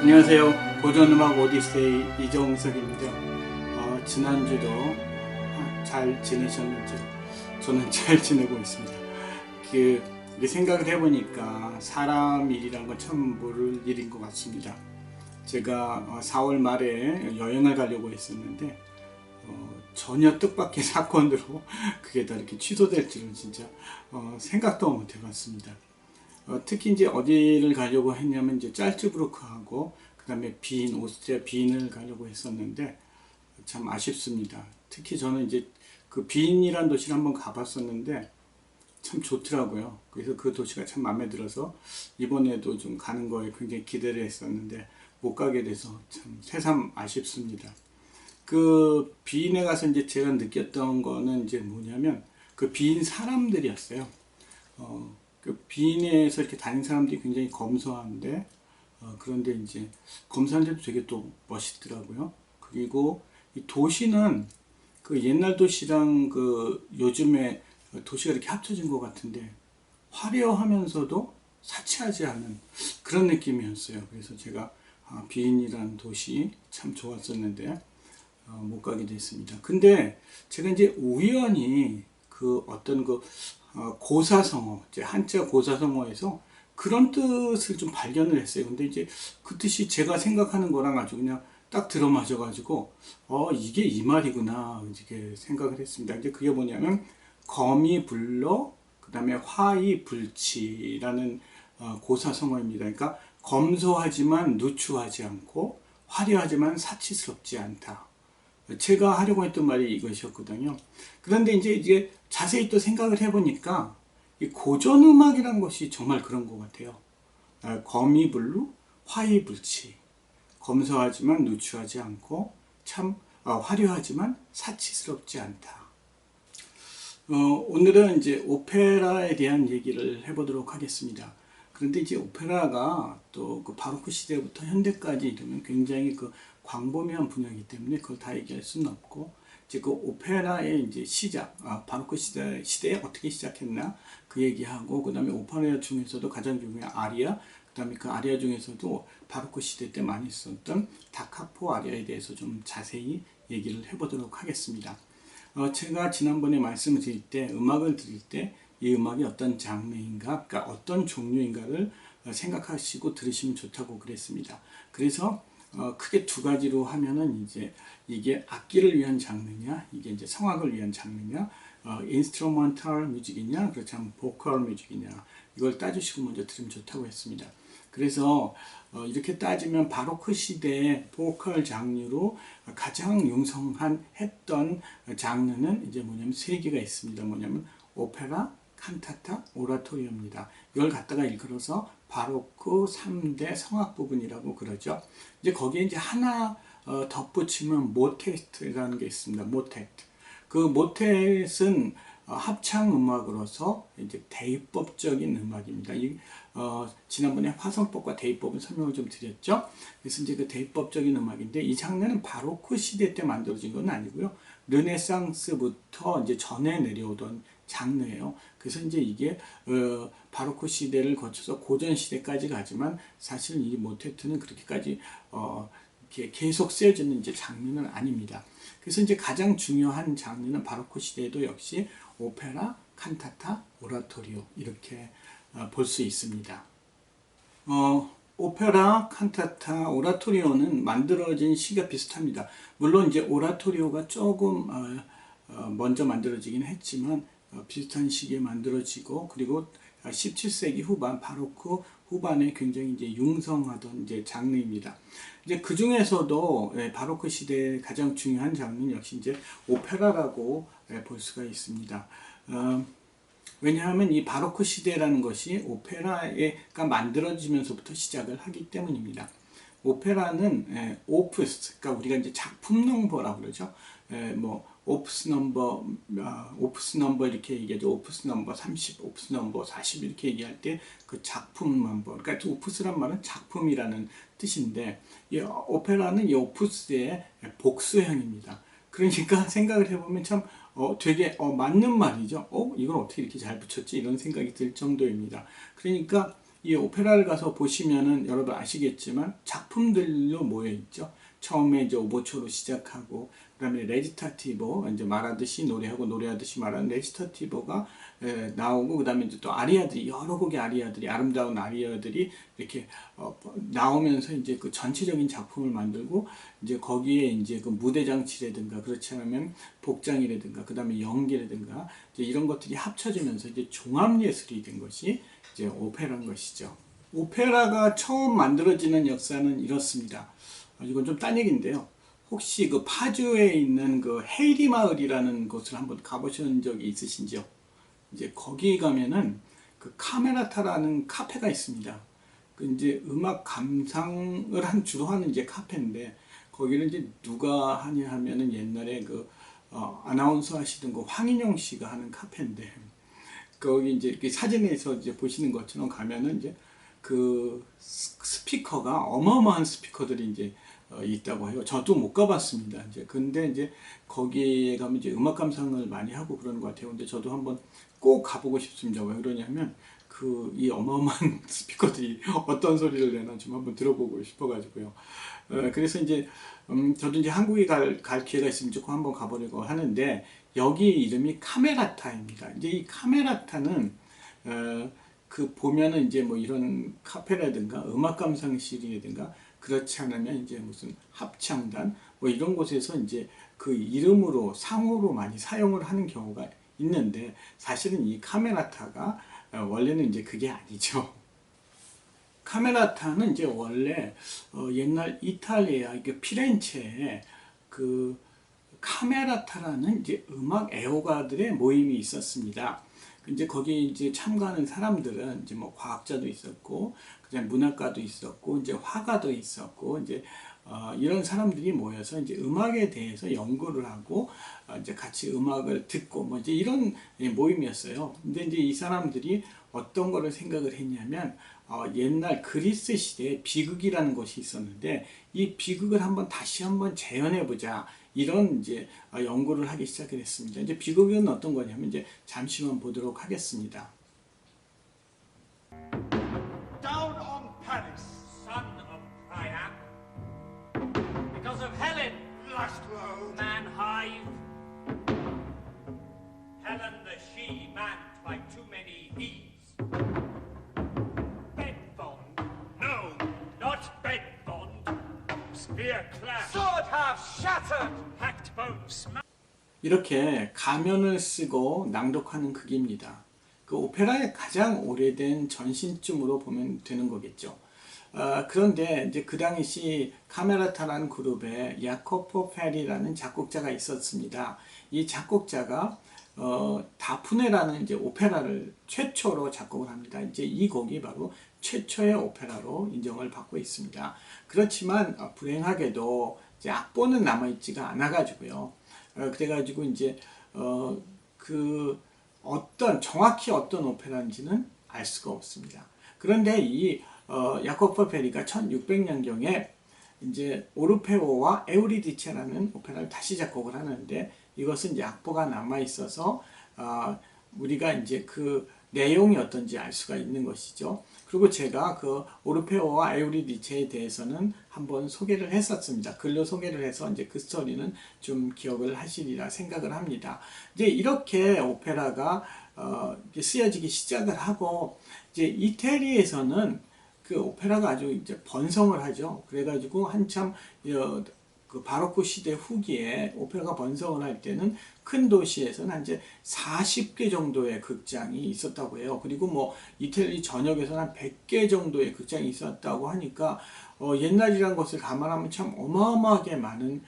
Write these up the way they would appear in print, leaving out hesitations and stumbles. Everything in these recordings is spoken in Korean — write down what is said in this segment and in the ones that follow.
안녕하세요. 고전음악 오디세이 이정석입니다. 지난주도 잘 지내셨는지요? 저는 잘 지내고 있습니다. 우리 생각을 해보니까 사람 일이란 건 참 모를 일인 것 같습니다. 제가 4월 말에 여행을 가려고 했었는데 전혀 뜻밖의 사건으로 그게 다 이렇게 취소될 줄은 진짜 생각도 못 해봤습니다. 특히 이제 어디를 가려고 했냐면 이제 짤츠부르크하고 그 다음에 빈, 오스트리아 빈을 가려고 했었는데 참 아쉽습니다. 특히 저는 이제 그 빈이란 도시를 한번 가봤었는데 참 좋더라고요. 그래서 그 도시가 참 마음에 들어서 이번에도 좀 가는 거에 굉장히 기대를 했었는데 못 가게 돼서 참 새삼 아쉽습니다. 그 빈에 가서 이제 제가 느꼈던 거는 이제 뭐냐면 그 빈 사람들이었어요. 그 빈에서 이렇게 다니는 사람들이 굉장히 검소한데 그런데 이제 검소한데도 되게 또 멋있더라고요. 그리고 이 도시는 그 옛날 도시랑 그 요즘에 도시가 이렇게 합쳐진 것 같은데 화려하면서도 사치하지 않은 그런 느낌이었어요. 그래서 제가 빈이라는 도시 참 좋았었는데 못 가게 됐습니다. 근데 제가 이제 우연히 그 어떤 그 고사성어, 이제 한자 고사성어에서 그런 뜻을 좀 발견을 했어요. 근데 이제 그 뜻이 제가 생각하는 거랑 아주 그냥 딱 들어맞아가지고, 이게 이 말이구나, 이렇게 생각을 했습니다. 이제 그게 뭐냐면, 거미 불러, 그 다음에 화이 불치라는 고사성어입니다. 그러니까 검소하지만 누추하지 않고, 화려하지만 사치스럽지 않다. 제가 하려고 했던 말이 이것이었거든요. 그런데 이제 이게 자세히 또 생각을 해보니까 이 고전음악이란 것이 정말 그런 것 같아요. 거미불루, 화이불치. 검소하지만 누추하지 않고 참 화려하지만 사치스럽지 않다. 오늘은 이제 오페라에 대한 얘기를 해보도록 하겠습니다. 그런데 이제 오페라가 또 그 바로크 시대부터 현대까지 이르면 굉장히 그 광범위한 분야이기 때문에 그걸 다 얘기할 수는 없고, 이제 그 오페라의 이제 시작, 바로크 시대에 어떻게 시작했나 그 얘기하고, 그 다음에 오페라 중에서도 가장 유명한 아리아, 그 다음에 그 아리아 중에서도 바로크 시대 때 많이 썼던 다카포 아리아에 대해서 좀 자세히 얘기를 해보도록 하겠습니다. 제가 지난번에 말씀을 드릴 때, 음악을 드릴 때, 이 음악이 어떤 장르인가, 그러니까 어떤 종류인가를 생각하시고 들으시면 좋다고 그랬습니다. 그래서 크게 두 가지로 하면은 이제 이게 악기를 위한 장르냐, 이게 이제 성악을 위한 장르냐, 인스트루먼탈 뮤직이냐, 그렇지 않으면 보컬 뮤직이냐, 이걸 따지시고 먼저 들으면 좋다고 했습니다. 그래서 이렇게 따지면 바로크 시대의 보컬 장르로 가장 융성한 했던 장르는 이제 뭐냐면 세 개가 있습니다. 뭐냐면 오페라, 칸타타, 오라토리오입니다. 이걸 갖다가 일컬어서 바로크 3대 성악 부분이라고 그러죠. 이제 거기에 이제 하나 덧붙이면 모테트라는 게 있습니다. 모테트. 그 모텟은 합창 음악으로서 이제 대입법적인 음악입니다. 지난번에 화성법과 대입법은 설명을 좀 드렸죠. 그래서 이제 그 대입법적인 음악인데 이 장르는 바로크 시대 때 만들어진 건 아니고요. 르네상스부터 이제 전해 내려오던 장르예요. 그래서 이제 이게 바로크 시대를 거쳐서 고전 시대까지 가지만 사실 이 모테트는 그렇게까지 계속 쓰여지는 이제 장르는 아닙니다. 그래서 이제 가장 중요한 장르는 바로크 시대에도 역시 오페라, 칸타타, 오라토리오 이렇게 볼 수 있습니다. 오페라, 칸타타, 오라토리오는 만들어진 시기가 비슷합니다. 물론 이제 오라토리오가 조금 먼저 만들어지긴 했지만 비슷한 시기에 만들어지고, 그리고 17세기 후반 바로크 후반에 굉장히 이제 융성하던 이제 장르입니다. 이제 그 중에서도 바로크 시대의 가장 중요한 장르는 역시 이제 오페라라고 볼 수가 있습니다. 왜냐하면 이 바로크 시대라는 것이 오페라가 만들어지면서부터 시작을 하기 때문입니다. 오페라는 오프스, 그러니까 우리가 이제 작품 넘버라고 그러죠. 뭐 오프스 넘버 이렇게 얘기하죠. 오프스 넘버 30, 오프스 넘버 40 이렇게 얘기할 때 그 작품 넘버, 그러니까 오프스란 말은 작품이라는 뜻인데, 이 오페라는 이 오프스의 복수형입니다. 그러니까 생각을 해보면 참 되게 맞는 말이죠. 이걸 어떻게 이렇게 잘 붙였지? 이런 생각이 들 정도입니다. 그러니까 이 오페라를 가서 보시면은 여러분 아시겠지만 작품들로 모여 있죠. 처음에 이제 오보초로 시작하고 그다음에 레지타티보 이제 말하듯이 노래하고 노래하듯이 말하는 레지타티보가 나오고 그다음에 이제 또 아리아들이 여러 곡의 아리아들이 아름다운 아리아들이 이렇게 나오면서 이제 그 전체적인 작품을 만들고 이제 거기에 이제 그 무대 장치라든가 그렇지 않으면 복장이라든가 그다음에 연기라든가 이제 이런 것들이 합쳐지면서 이제 종합 예술이 된 것이 이제 오페라인 것이죠. 오페라가 처음 만들어지는 역사는 이렇습니다. 이건 좀 딴 얘기인데요. 혹시 그 파주에 있는 그 헤이리 마을이라는 곳을 한번 가보신 적이 있으신지요? 이제 거기 가면은 그 카메라타라는 카페가 있습니다. 그 이제 음악 감상을 주로 하는 이제 카페인데 거기를 이제 누가 하냐 하면은 옛날에 그 아나운서 하시던 그 황인용 씨가 하는 카페인데 거기 이제 사진에서 이제 보시는 것처럼 가면은 이제 그 스피커가 어마어마한 스피커들이 이제 있다고 해요. 저도 못 가봤습니다. 이제 근데 이제 거기에 가면 이제 음악 감상을 많이 하고 그러는 것 같아요. 근데 저도 한번 꼭 가보고 싶습니다. 왜 그러냐면 그 이 어마어마한 스피커들이 어떤 소리를 내나 좀 한번 들어보고 싶어가지고요. 그래서 이제 저도 이제 한국에 갈 기회가 있으면 조금 한번 가보려고 하는데 여기 이름이 카메라타입니다. 이제 이 카메라타는 그 보면은 이제 뭐 이런 카페라든가 음악 감상실이라든가 그렇지 않으면 이제 무슨 합창단 뭐 이런 곳에서 이제 그 이름으로 상호로 많이 사용을 하는 경우가 있는데 사실은 이 카메라타가 원래는 이제 그게 아니죠. 카메라타는 이제 원래 옛날 이탈리아 그 피렌체에 그 카메라타라는 이제 음악 애호가들의 모임이 있었습니다. 이제 거기 이제 참가하는 사람들은 이제 뭐 과학자도 있었고, 그다음 문학가도 있었고, 이제 화가도 있었고, 이제 이런 사람들이 모여서 이제 음악에 대해서 연구를 하고 이제 같이 음악을 듣고 뭐 이제 이런 모임이었어요. 근데 이제 이 사람들이 어떤 거를 생각을 했냐면 옛날 그리스 시대에 비극이라는 것이 있었는데 이 비극을 다시 한번 재현해 보자. 이런 이제 연구를 하기 시작을 했습니다. 이제 비극은 어떤 거냐면 이제 잠시만 보도록 하겠습니다. Down on Paris, son of Priam, because of Helen, lust road, man hive. Helen the she-man by too many he's. Bed bond, no, not bed bond. Spear clasp, sword half shattered, hacked bones. 이렇게 가면을 쓰고 낭독하는 극입니다. 그 오페라의 가장 오래된 전신쯤으로 보면 되는 거겠죠. 그런데 이제 그 당시 카메라타라는 그룹에 야코포 페리라는 작곡자가 있었습니다. 이 작곡자가 다프네라는 이제 오페라를 최초로 작곡을 합니다. 이제 이 곡이 바로 최초의 오페라로 인정을 받고 있습니다. 그렇지만 불행하게도 이제 악보는 남아있지가 않아가지고요. 그래가지고 이제 정확히 어떤 오페라인지는 알 수가 없습니다. 그런데 이 야코포 페리가 1600년경에 이제 오르페오와 에우리디체라는 오페라를 다시 작곡을 하는데 이것은 이제 악보가 남아 있어서 우리가 이제 그 내용이 어떤지 알 수가 있는 것이죠. 그리고 제가 그 오르페오와 에우리디체에 대해서는 한번 소개를 했었습니다. 글로 소개를 해서 이제 그 스토리는 좀 기억을 하시리라 생각을 합니다. 이제 이렇게 오페라가 쓰여지기 시작을 하고 이제 이태리에서는 그 오페라가 아주 이제 번성을 하죠. 그래가지고 한참 그 바로크 시대 후기에 오페라가 번성을 할 때는 큰 도시에서는 한 이제 40개 정도의 극장이 있었다고 해요. 그리고 뭐 이태리 전역에서는 한 100개 정도의 극장이 있었다고 하니까 옛날이란 것을 감안하면 참 어마어마하게 많은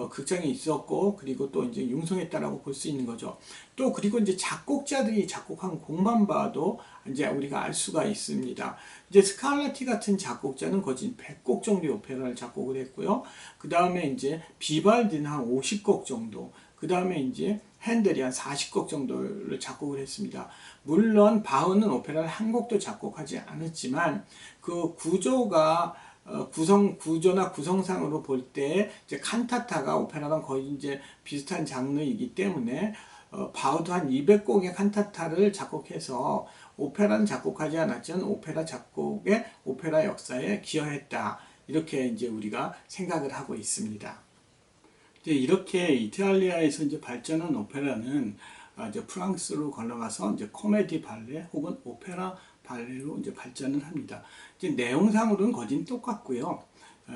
극장이 있었고 그리고 또 이제 융성했다라고 볼 수 있는 거죠. 또 그리고 이제 작곡자들이 작곡한 곡만 봐도 이제 우리가 알 수가 있습니다. 이제 스칼라티 같은 작곡자는 거진 100곡 정도의 오페라를 작곡을 했고요. 그 다음에 이제 비발디는 한 50곡 정도, 그 다음에 이제 핸델이 한 40곡 정도를 작곡을 했습니다. 물론 바흐는 오페라를 한 곡도 작곡하지 않았지만 그 구조나 구성상으로 볼 때 이제 칸타타가 오페라랑 거의 이제 비슷한 장르이기 때문에 바흐도 한 200곡의 칸타타를 작곡해서 오페라는 작곡하지 않았지만 오페라 작곡에 오페라 역사에 기여했다. 이렇게 이제 우리가 생각을 하고 있습니다. 이제 이렇게 이탈리아에서 이제 발전한 오페라는 이제 프랑스로 건너가서 이제 코미디 발레 혹은 오페라 발레로 이제 발전을 합니다. 이제 내용상으로는 거진 똑같고요.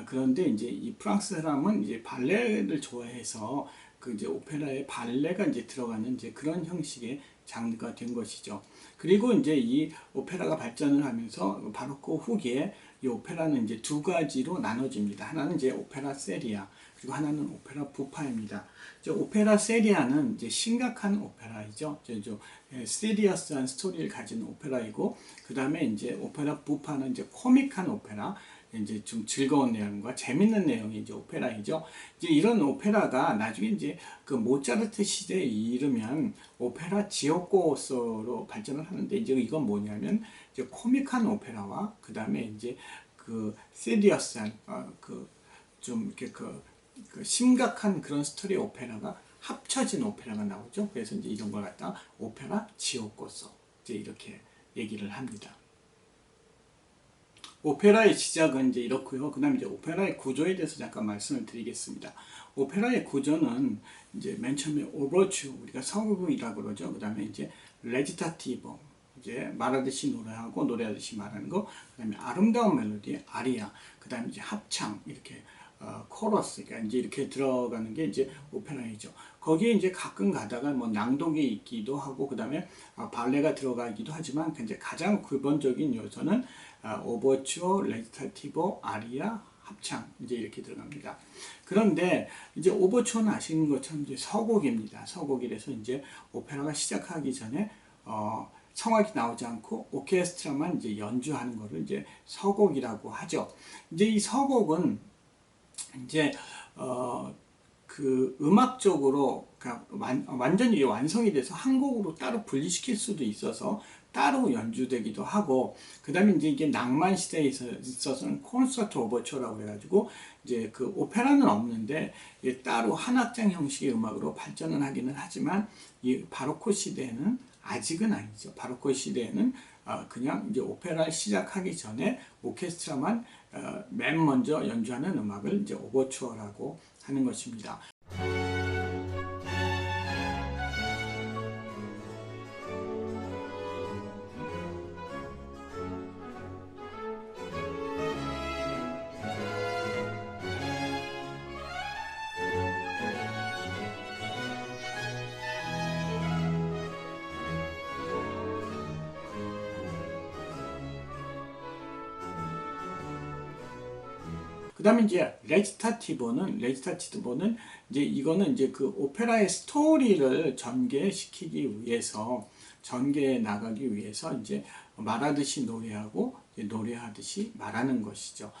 그런데 이제 이 프랑스 사람은 이제 발레를 좋아해서 그 이제 오페라에 발레가 이제 들어가는 이제 그런 형식의 장르가 된 것이죠. 그리고 이제 이 오페라가 발전을 하면서 바로크 후기에 이 오페라는 이제 두 가지로 나눠집니다. 하나는 이제 오페라 세리아, 그리고 하나는 오페라 부파입니다. 오페라 세리아는 이제 심각한 오페라이죠. 시리어스한 스토리를 가진 오페라이고, 그 다음에 이제 오페라 부파는 이제 코믹한 오페라, 이제 좀 즐거운 내용과 재밌는 내용이 이제 오페라이죠. 이제 이런 오페라가 나중에 이제 그 모차르트 시대에 이르면 오페라 지오코소로 발전을 하는데, 이제 이건 뭐냐면 이제 코믹한 오페라와 그 다음에 이제 그 시리어스한 좀 이렇게 그 심각한 그런 스토리 오페라가 합쳐진 오페라가 나오죠. 그래서 이제 이런 걸 갖다가 오페라 지오코소 이제 이렇게 얘기를 합니다. 오페라의 시작은 이제 이렇고요. 그 다음에 이제 오페라의 구조에 대해서 잠깐 말씀을 드리겠습니다. 오페라의 구조는 이제 맨 처음에 오버추, 우리가 서극이라고 그러죠. 그 다음에 이제 레지타티보, 이제 말하듯이 노래하고 노래하듯이 말하는 거, 그 다음에 아름다운 멜로디, 아리아, 그 다음에 이제 합창, 이렇게 코러스, 그러니까 이제 이렇게 들어가는 게 이제 오페라이죠. 거기에 이제 가끔 가다가 뭐 낭독이 있기도 하고, 그 다음에 발레가 들어가기도 하지만, 이제 가장 기본적인 요소는 오버추어, 레지타티보, 아리아, 합창, 이제 이렇게 들어갑니다. 그런데 이제 오버추어는 아시는 것처럼 이제 서곡입니다. 서곡이라서 이제 오페라가 시작하기 전에 성악이 나오지 않고 오케스트라만 이제 연주하는 거를 이제 서곡이라고 하죠. 이제 이 서곡은 이제 그 음악적으로 완전히 완성이 돼서 한 곡으로 따로 분리시킬 수도 있어서 따로 연주되기도 하고, 그 다음에 이제 이게 낭만 시대에 있어서는 콘서트 오버처라고 해가지고 이제 그 오페라는 없는데 따로 한 악장 형식의 음악으로 발전을 하기는 하지만, 이 바로크 시대에는 아직은 아니죠. 바로크 시대에는 그냥 이제 오페라를 시작하기 전에 오케스트라만 맨 먼저 연주하는 음악을 이제 오버추어라고 하는 것입니다. 그 다음에 이제 레지타티보는 이제 이거는 이제 그 오페라의 스토리를 전개시키기 위해서, 전개해 나가기 위해서 이제 말하듯이 노래하고 노래하듯이 말하는 것이죠.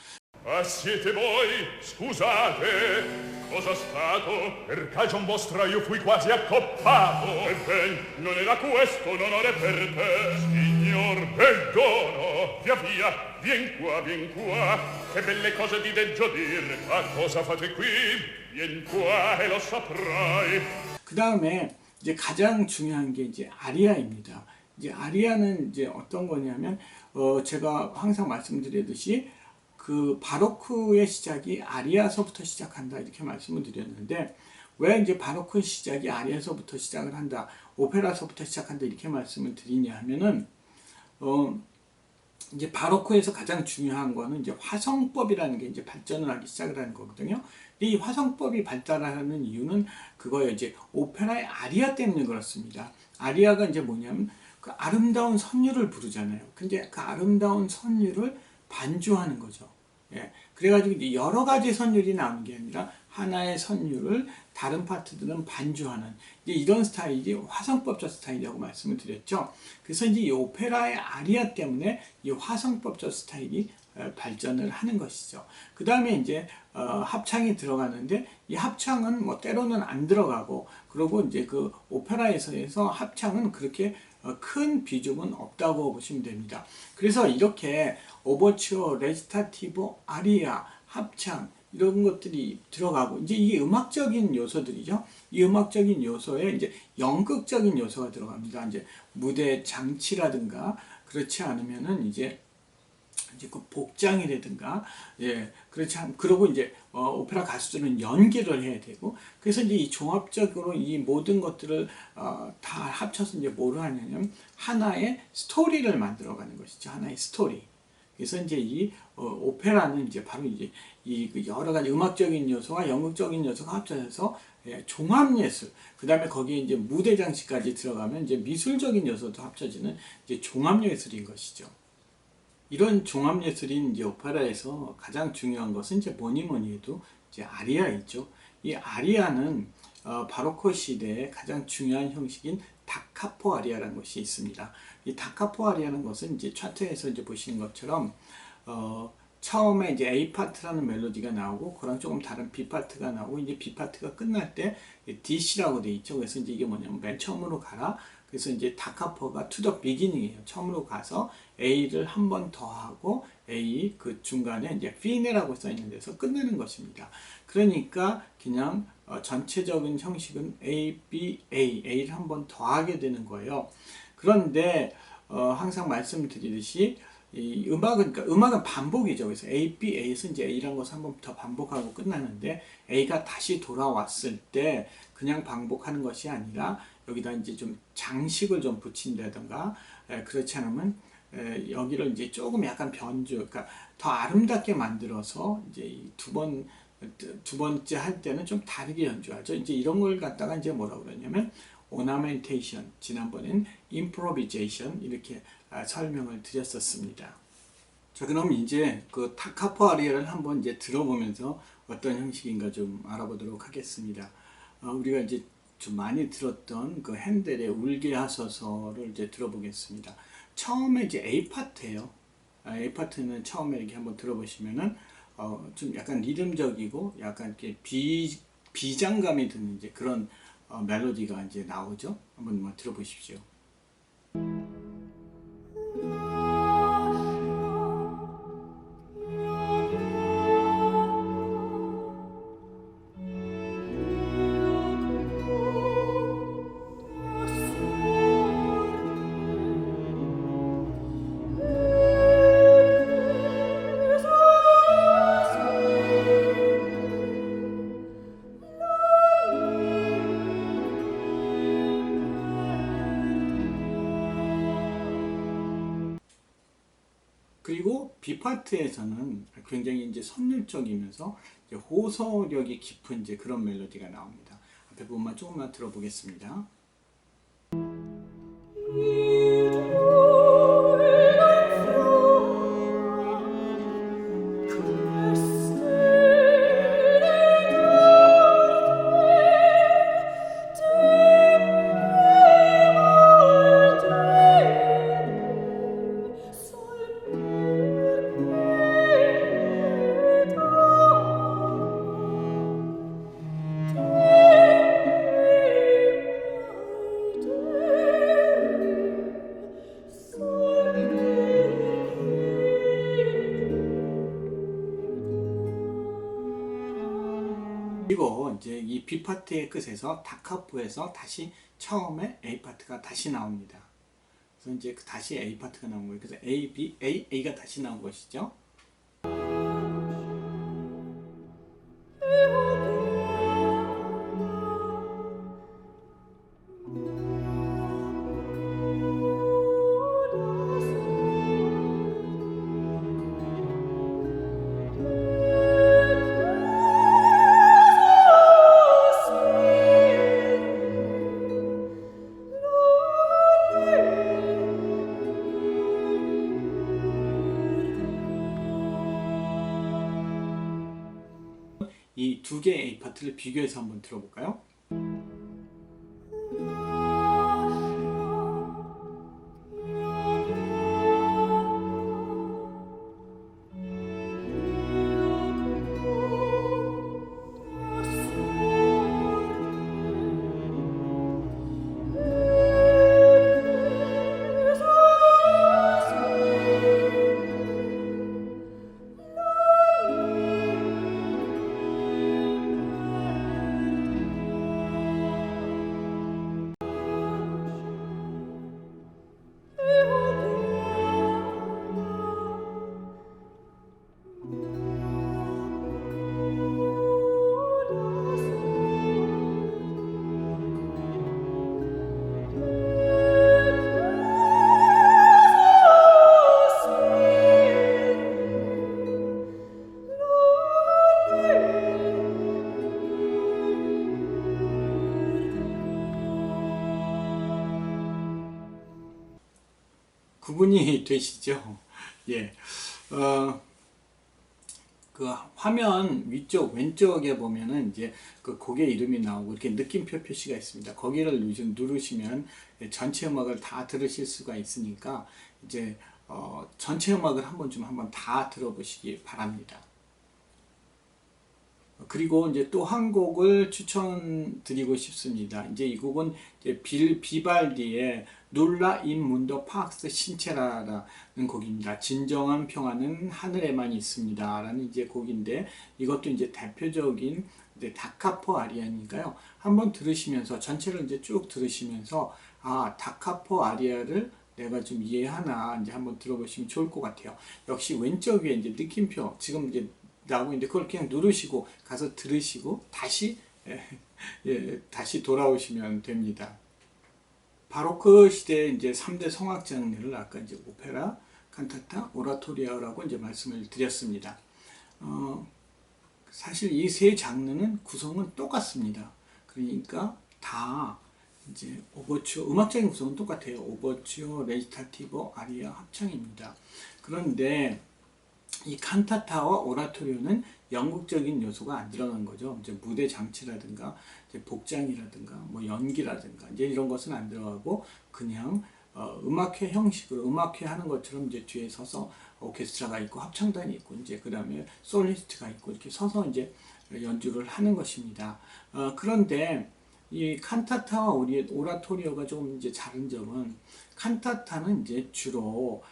Ah, siete voi? Scusate, cosa stato? Per cagion vostra io fui quasi accoppato. Ebben, non era questo un onore per te, signor Perdono. Via via, vien qua, che belle cose vi deggio dir. Ma cosa fate qui? Vien qua e lo saprai. 그 다음에 이제 가장 중요한 게 이제 아리아입니다. 이제 아리아는 이제 어떤 거냐면, 제가 항상 말씀드리듯이 그 바로크의 시작이 아리아서부터 시작한다 이렇게 말씀을 드렸는데, 왜 이제 바로크의 시작이 아리아서부터 시작을 한다, 오페라서부터 시작한다 이렇게 말씀을 드리냐 하면은 이제 바로크에서 가장 중요한 거는 이제 화성법이라는 게 이제 발전을 하기 시작을 하는 거거든요. 이 화성법이 발달하는 이유는 그거예요. 이제 오페라의 아리아 때문에 그렇습니다. 아리아가 이제 뭐냐면 그 아름다운 선율을 부르잖아요. 근데 그 아름다운 선율을 반주하는 거죠. 예. 그래가지고 이제 여러 가지 선율이 나오는 게 아니라 하나의 선율을 다른 파트들은 반주하는 이제 이런 스타일이 화성법적 스타일이라고 말씀을 드렸죠. 그래서 이제 이 오페라의 아리아 때문에 이 화성법적 스타일이 발전을 하는 것이죠. 그 다음에 이제 합창이 들어가는데, 이 합창은 뭐 때로는 안 들어가고, 그리고 이제 그 오페라에서 합창은 그렇게 큰 비중은 없다고 보시면 됩니다. 그래서 이렇게 오버추어, 레지타티보, 아리아, 합창 이런 것들이 들어가고 이제 이게 음악적인 요소들이죠. 이 음악적인 요소에 이제 연극적인 요소가 들어갑니다. 이제 무대 장치라든가 그렇지 않으면은 이제 그 복장이라든가 그렇지 않 그러고 이제 오페라 가수들은 연기를 해야 되고 그래서 이제 이 종합적으로 이 모든 것들을 다 합쳐서 이제 뭐를 하냐면 하나의 스토리를 만들어가는 것이죠. 하나의 스토리. 그래서 이제 이 오페라는 이제 바로 이제 이 여러 가지 음악적인 요소와 연극적인 요소가 합쳐져서 종합예술. 그 다음에 거기에 이제 무대 장치까지 들어가면 이제 미술적인 요소도 합쳐지는 이제 종합예술인 것이죠. 이런 종합예술인 이제 오페라에서 가장 중요한 것은 이제 뭐니 해도 이제 아리아이죠. 이 아리아는 바로크 시대의 가장 중요한 형식인 다카포 아리아라는 것이 있습니다. 이 다카포 아리아라는 것은 이제 차트에서 이제 보시는 것처럼 처음에 이제 A 파트라는 멜로디가 나오고 그랑 조금 다른 B 파트가 나오고 이제 B 파트가 끝날 때 DC라고 돼 있죠. 그래서 이제 이게 뭐냐면 맨 처음으로 가라. 그래서 이제 다카포가 to the beginning이에요. 처음으로 가서 A를 한 번 더 하고 A 그 중간에 이제 fine라고 써 있는 데서 끝내는 것입니다. 그러니까 그냥 전체적인 형식은 A, B, A를 한 번 더 하게 되는 거예요. 그런데 항상 말씀드리듯이 이 음악은 반복이죠. 그래서 A, B, A에서 이제 A라는 것을 한 번 더 반복하고 끝나는데 A가 다시 돌아왔을 때 그냥 반복하는 것이 아니라 여기다 이제 좀 장식을 좀 붙인다든가 그렇지 않으면 여기를 이제 조금 약간 변주, 그러니까 더 아름답게 만들어서 이제 두 번째 할 때는 좀 다르게 연주하죠. 이제 이런 걸 갖다가 이제 뭐라고 그러냐면 ornamentation, 지난번엔 improvisation 이렇게 설명을 드렸었습니다. 자, 그럼 이제 그 다카포 아리아를 한번 이제 들어보면서 어떤 형식인가 좀 알아보도록 하겠습니다. 우리가 이제 좀 많이 들었던 그 핸델의 울게 하소서를 이제 들어보겠습니다. 처음에 이제 A 파트예요. A 파트는 처음에 이렇게 한번 들어보시면은 좀 약간 리듬적이고 약간 이렇게 비장감이 드는 이제 그런 멜로디가 이제 나오죠. 한번 들어보십시오. 그리고 B 파트에서는 굉장히 이제 선율적이면서 이제 호소력이 깊은 이제 그런 멜로디가 나옵니다. 앞에 부분만 조금만 들어보겠습니다. 그리고 이제 이 B 파트의 끝에서 다카포에서 다시 처음에 A 파트가 다시 나옵니다. 그래서 이제 다시 A 파트가 나온 거예요. 그래서 A, B, A가 다시 나온 것이죠. 이 두 개의 A 파트를 비교해서 한번 들어볼까요? 구분이 되시죠? 예. 그 화면 위쪽 왼쪽에 보면은 이제 그 곡의 이름이 나오고 이렇게 느낌표 표시가 있습니다. 거기를 누르시면 전체 음악을 다 들으실 수가 있으니까 이제 전체 음악을 한번 다 들어보시기 바랍니다. 그리고 이제 또 한 곡을 추천드리고 싶습니다. 이제 이 곡은 이제 비발디의 눌라 인 문도 팍스 신체라라는 곡입니다. 진정한 평화는 하늘에만 있습니다. 라는 이제 곡인데 이것도 이제 대표적인 이제 다카포 아리아니까요. 한번 들으시면서 전체를 이제 쭉 들으시면서 아, 다카포 아리아를 내가 좀 이해하나 이제 한번 들어보시면 좋을 것 같아요. 역시 왼쪽 위에 이제 느낌표 지금 이제 나오고 있는데 그걸 그냥 누르시고 가서 들으시고 다시 다시 돌아오시면 됩니다. 바로크 시대의 이제 3대 성악 장르를 아까 이제 오페라, 칸타타, 오라토리아라고 이제 말씀을 드렸습니다. 사실 이 세 장르는 구성은 똑같습니다. 그러니까 다 이제 오버추어, 음악적인 구성은 똑같아요. 오버추어, 레지타티보, 아리아 합창입니다. 그런데 이 칸타타와 오라토리오는 연극적인 요소가 안 들어간 거죠. 이제 무대 장치라든가 이제 복장이라든가 뭐 연기라든가 이제 이런 것은 안 들어가고 그냥 음악회 형식으로 음악회 하는 것처럼 이제 뒤에 서서 오케스트라가 있고 합창단이 있고 이제 그다음에 솔리스트가 있고 이렇게 서서 이제 연주를 하는 것입니다. 그런데 이 칸타타와 오라토리오가 조금 이제 다른 점은 칸타타는 이제 주로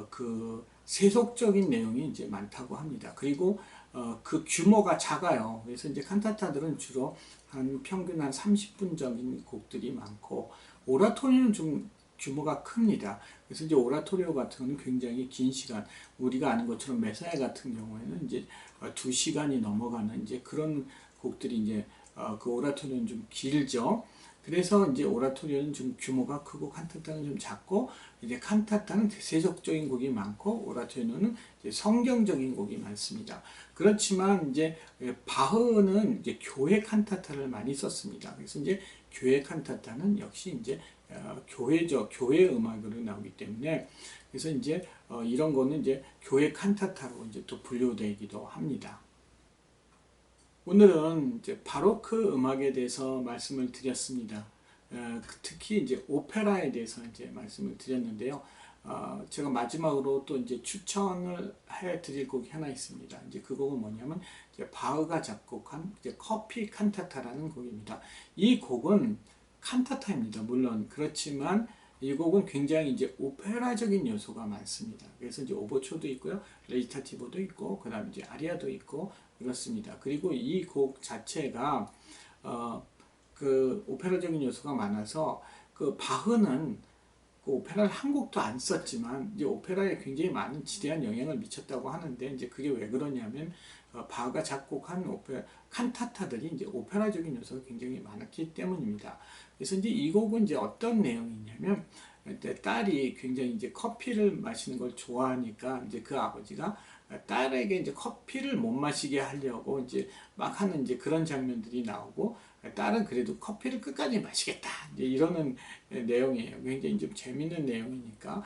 그 세속적인 내용이 이제 많다고 합니다. 그리고 그 규모가 작아요. 그래서 이제 칸타타들은 주로 한 평균 한 30분적인 곡들이 많고 오라토리오는 좀 규모가 큽니다. 그래서 이제 오라토리오 같은 경우는 굉장히 긴 시간, 우리가 아는 것처럼 메사야 같은 경우에는 이제 2시간이 넘어가는 이제 그런 곡들이 이제 그 오라토리오는 좀 길죠. 그래서 이제 오라토리오는 좀 규모가 크고 칸타타는 좀 작고 이제 칸타타는 세속적인 곡이 많고 오라토리오는 이제 성경적인 곡이 많습니다. 그렇지만 이제 바흐는 이제 교회 칸타타를 많이 썼습니다. 그래서 이제 교회 칸타타는 역시 이제 교회 음악으로 나오기 때문에 그래서 이제 이런 거는 이제 교회 칸타타로 이제 또 분류되기도 합니다. 오늘은 이제 바로크 음악에 대해서 말씀을 드렸습니다. 특히 이제 오페라에 대해서 이제 말씀을 드렸는데요. 제가 마지막으로 또 이제 추천을 해 드릴 곡이 하나 있습니다. 이제 그 곡은 뭐냐면 이제 바흐가 작곡한 이제 커피 칸타타라는 곡입니다. 이 곡은 칸타타입니다. 물론 그렇지만 이 곡은 굉장히 이제 오페라적인 요소가 많습니다. 그래서 이제 오버초도 있고요, 레지타티보도 있고, 그다음 이제 아리아도 있고 그렇습니다. 그리고 이 곡 자체가 그 오페라적인 요소가 많아서 그 바흐는 그 오페라를 한 곡도 안 썼지만 이제 오페라에 굉장히 많은 지대한 영향을 미쳤다고 하는데 이제 그게 왜 그러냐면 바흐가 작곡한 오페라 칸타타들이 이제 오페라적인 요소가 굉장히 많았기 때문입니다. 그래서 이제 이 곡은 이제 어떤 내용이냐면 딸이 굉장히 이제 커피를 마시는 걸 좋아하니까 이제 그 아버지가 딸에게 이제 커피를 못 마시게 하려고 이제 막 하는 이제 그런 장면들이 나오고 딸은 그래도 커피를 끝까지 마시겠다 이제 이러는 내용이에요. 굉장히 좀 재밌는 내용이니까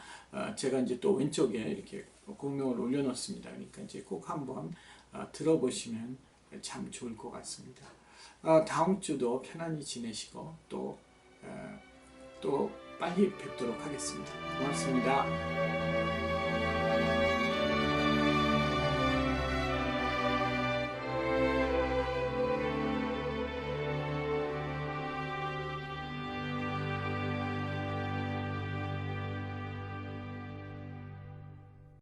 제가 이제 또 왼쪽에 이렇게 공명을 올려놓습니다. 그러니까 이제 꼭 한번 들어보시면 참 좋을 것 같습니다. 다음 주도 편안히 지내시고 또 빨리 뵙도록 하겠습니다. 고맙습니다.